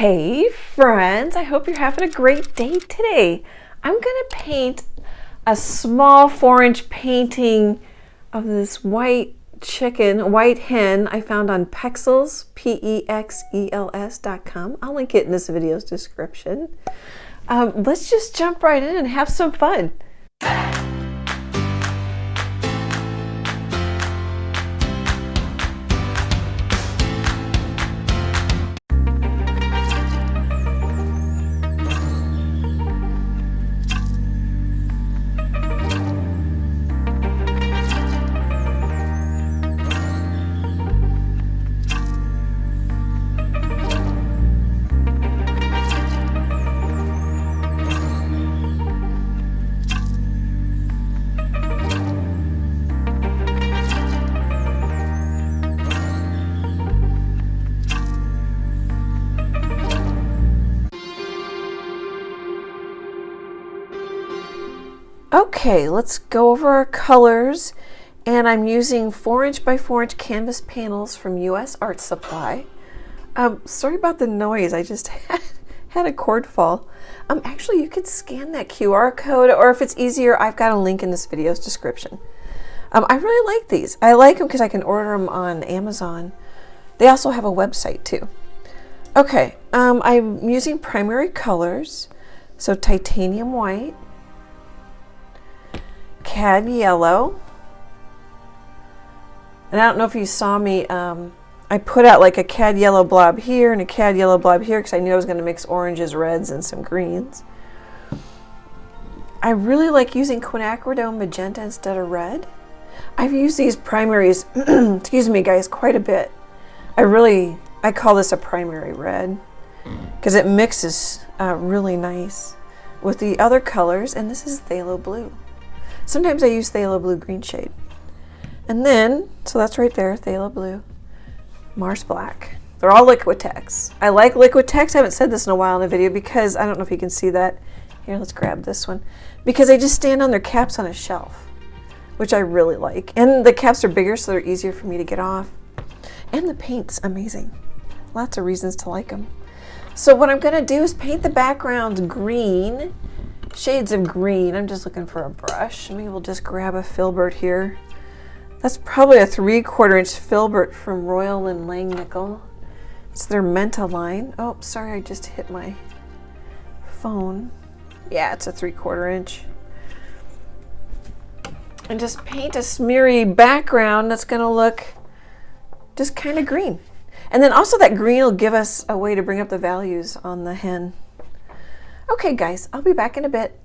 Hey friends, I hope you're having a great day today. I'm going to paint a small 4-inch painting of this white chicken, white hen I found on Pexels, Pexels.com. I'll link it in this video's description. Let's just jump right in and have some fun. Okay, let's go over our colors, and I'm using 4-inch by 4-inch canvas panels from US Art Supply. Sorry about the noise, I just had a cord fall. Actually, you could scan that QR code, or if it's easier, I've got a link in this video's description. I really like these. I like them because I can order them on Amazon. They also have a website too. Okay, I'm using primary colors, so titanium white, cad yellow, and I don't know if you saw me, I put out like a cad yellow blob here and a cad yellow blob here because I knew I was going to mix oranges, reds, and some greens. I really like using Quinachridone Magenta instead of red. I've used these primaries, excuse me guys, quite a bit. I call this a primary red because it mixes really nice with the other colors, and this is phthalo blue. Sometimes I use phthalo blue green shade. And then, so that's right there, phthalo blue, Mars black. They're all Liquitex. I like Liquitex. I haven't said this in a while in a video because I don't know if you can see that. Here, let's grab this one. Because they just stand on their caps on a shelf, which I really like. And the caps are bigger, so they're easier for me to get off. And the paint's amazing. Lots of reasons to like them. So what I'm gonna do is paint the background green. Shades of green. I'm just looking for a brush. Maybe we'll just grab a filbert here. That's probably a 3/4 inch filbert from Royal and Langnickel. It's their Menta line. Oh, sorry, I just hit my phone. Yeah, it's a 3/4 inch. And just paint a smeary background that's gonna look just kind of green. And then also that green will give us a way to bring up the values on the hen. Okay guys, I'll be back in a bit.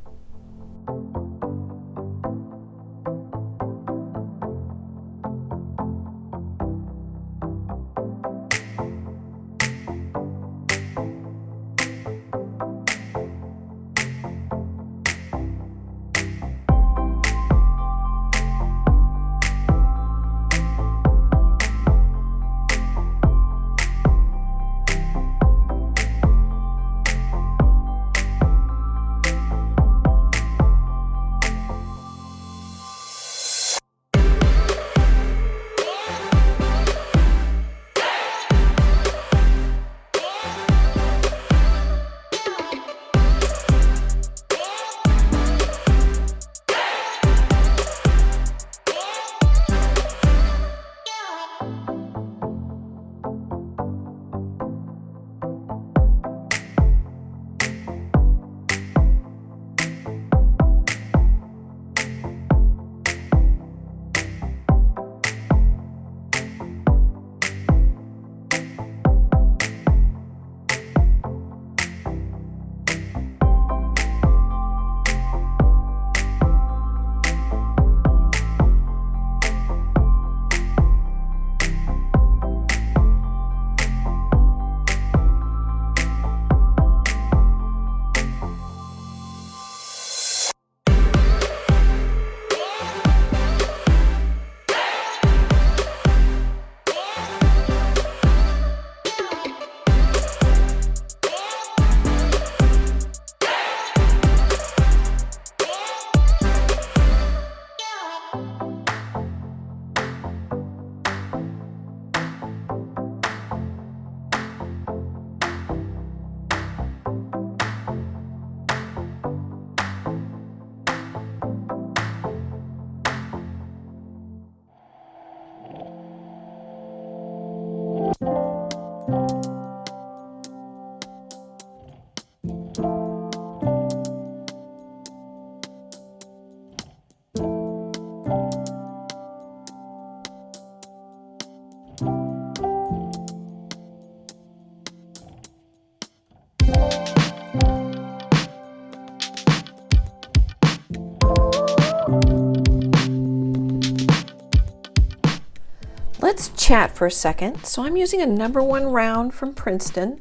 chat for a second. So I'm using a #1 round from Princeton.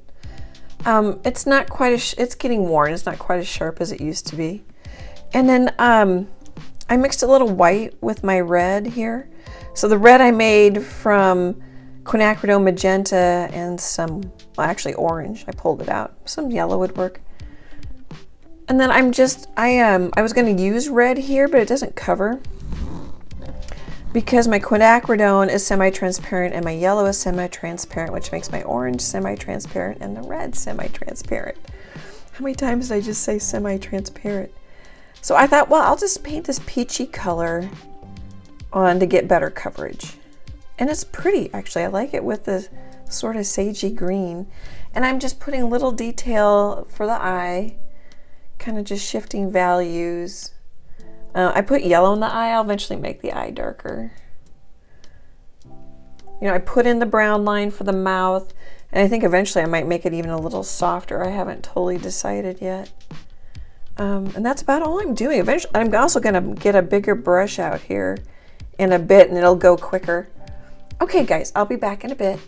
It's not quite as, it's getting worn. It's not quite as sharp as it used to be. And then I mixed a little white with my red here. So the red I made from Quinachridone Magenta and some, well, actually orange. I pulled it out. Some yellow would work. And then I'm just, I was going to use red here, but it doesn't cover because my quinacridone is semi-transparent and my yellow is semi-transparent, which makes my orange semi-transparent and the red semi-transparent. How many times did I just say semi-transparent? So I thought, well, I'll just paint this peachy color on to get better coverage. And it's pretty, actually. I like it with the sort of sagey green. And I'm just putting little detail for the eye, kind of just shifting values. I put yellow in the eye. I'll eventually make the eye darker. You know, I put in the brown line for the mouth, and I think eventually I might make it even a little softer. I haven't totally decided yet. And that's about all I'm doing. Eventually, I'm also going to get a bigger brush out here in a bit, and it'll go quicker. Okay, guys, I'll be back in a bit.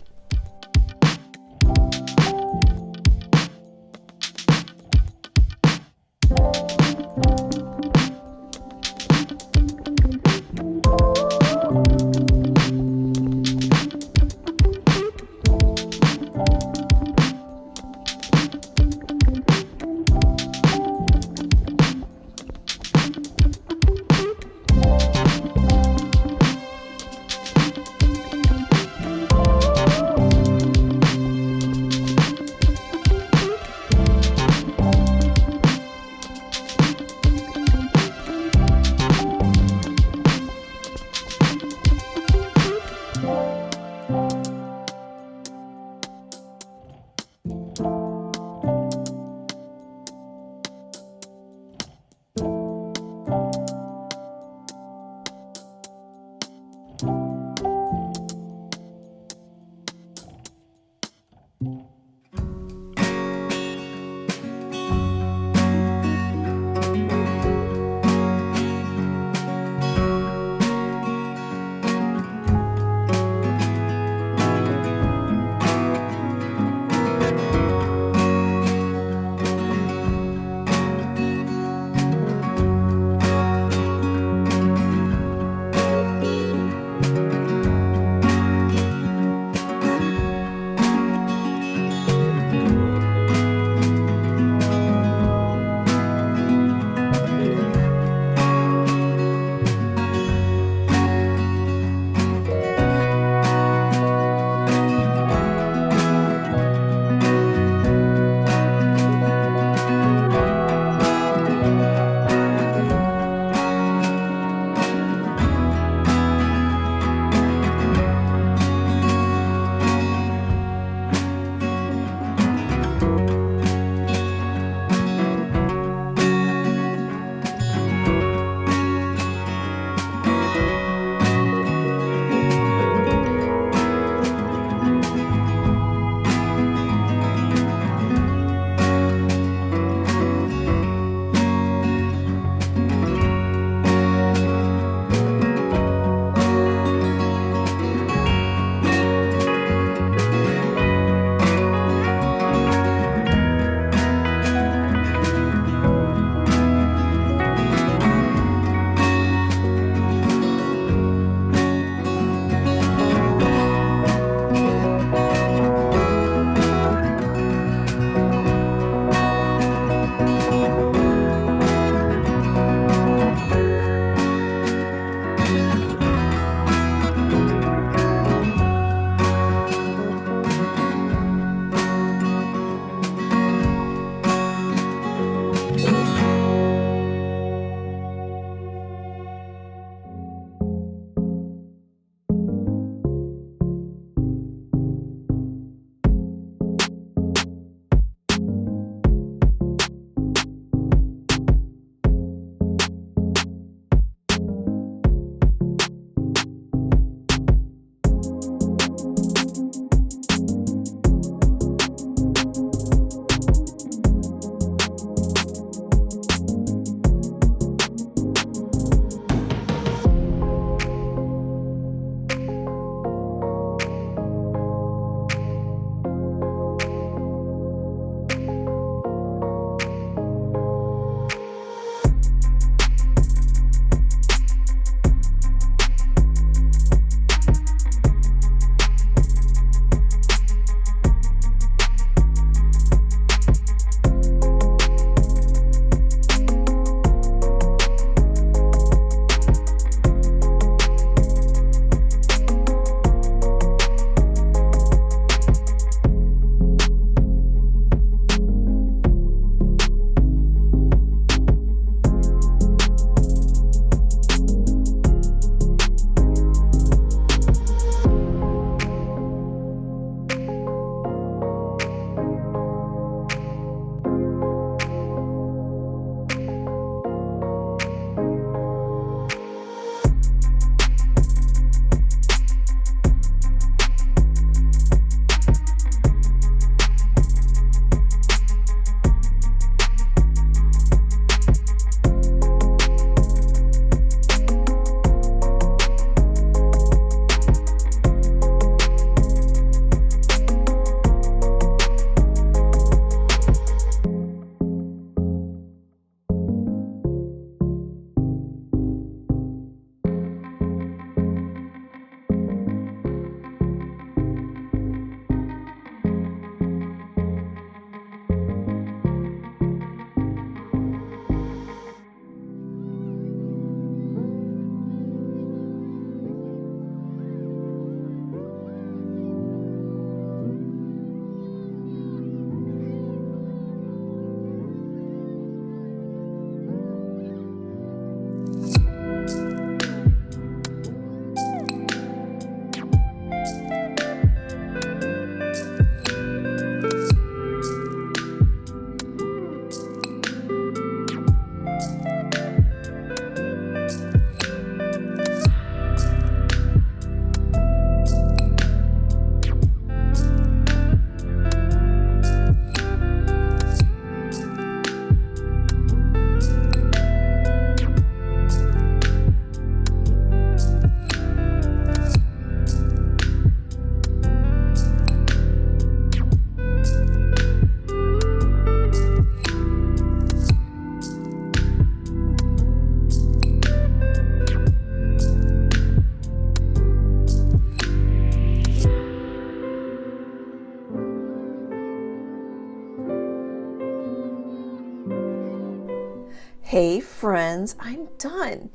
Hey friends, I'm done.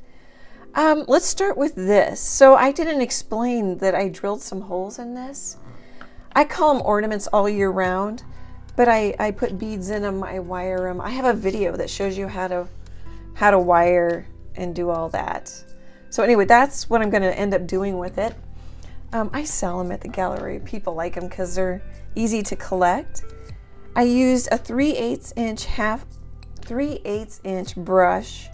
Let's start with this. So I didn't explain that I drilled some holes in this. I call them ornaments all year round, but I put beads in them, I wire them. I have a video that shows you how to wire and do all that. So anyway, that's what I'm going to end up doing with it. I sell them at the gallery. People like them because they're easy to collect. I used a 3/8 inch brush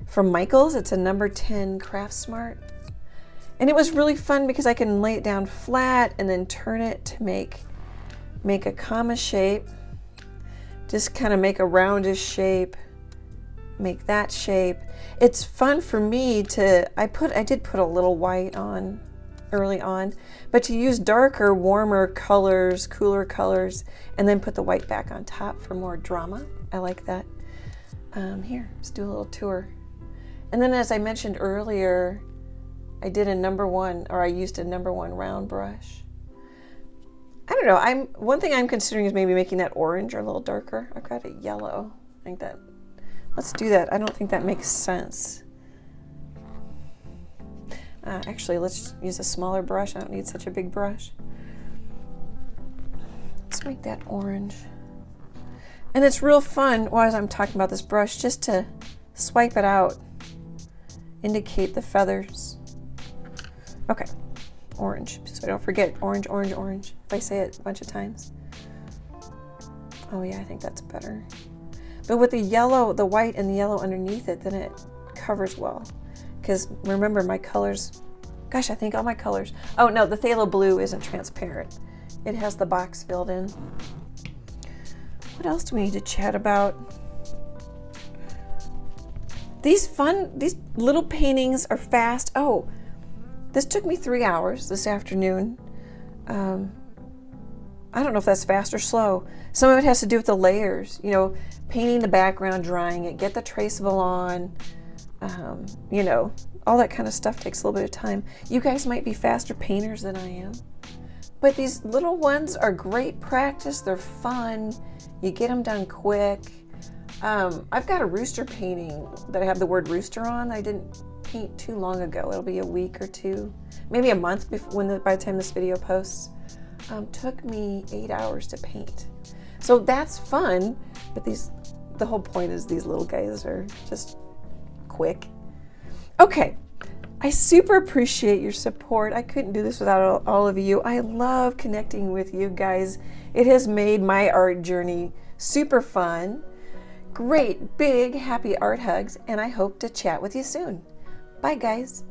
from Michaels. It's a number 10 Craft Smart. And it was really fun because I can lay it down flat and then turn it to make a comma shape. Just kind of make a roundish shape, make that shape. It's fun for me to, I did put a little white on early on, but to use darker, warmer colors, cooler colors, and then put the white back on top for more drama. I like that. Here, let's do a little tour. And then as I mentioned earlier, I did a number 1, or I used a number 1 round brush. I don't know, one thing I'm considering is maybe making that orange or a little darker. I've got a yellow. I think that, let's do that. I don't think that makes sense. Actually, let's use a smaller brush. I don't need such a big brush. Let's make that orange. And it's real fun, while I'm talking about this brush, just to swipe it out, indicate the feathers. Okay, orange, so I don't forget, orange, orange, orange, if I say it a bunch of times. Oh yeah, I think that's better. But with the yellow, the white and the yellow underneath it, then it covers well. Because remember, my colors, gosh, I think all my colors, oh no, the phthalo blue isn't transparent. It has the box filled in. What else do we need to chat about? These little paintings are fast. Oh, this took me 3 hours this afternoon. I don't know if that's fast or slow. Some of it has to do with the layers, you know, painting the background, drying it, get the traceable on, you know, all that kind of stuff takes a little bit of time. You guys might be faster painters than I am, but these little ones are great practice. They're fun. You get them done quick. I've got a rooster painting that I have the word rooster on. I didn't paint too long ago. It'll be a week or two, maybe a month by the time this video posts. Took me 8 hours to paint. So that's fun, but the whole point is these little guys are just quick. Okay, I super appreciate your support. I couldn't do this without all of you. I love connecting with you guys. It has made my art journey super fun. Great, big, happy art hugs, and I hope to chat with you soon. Bye, guys.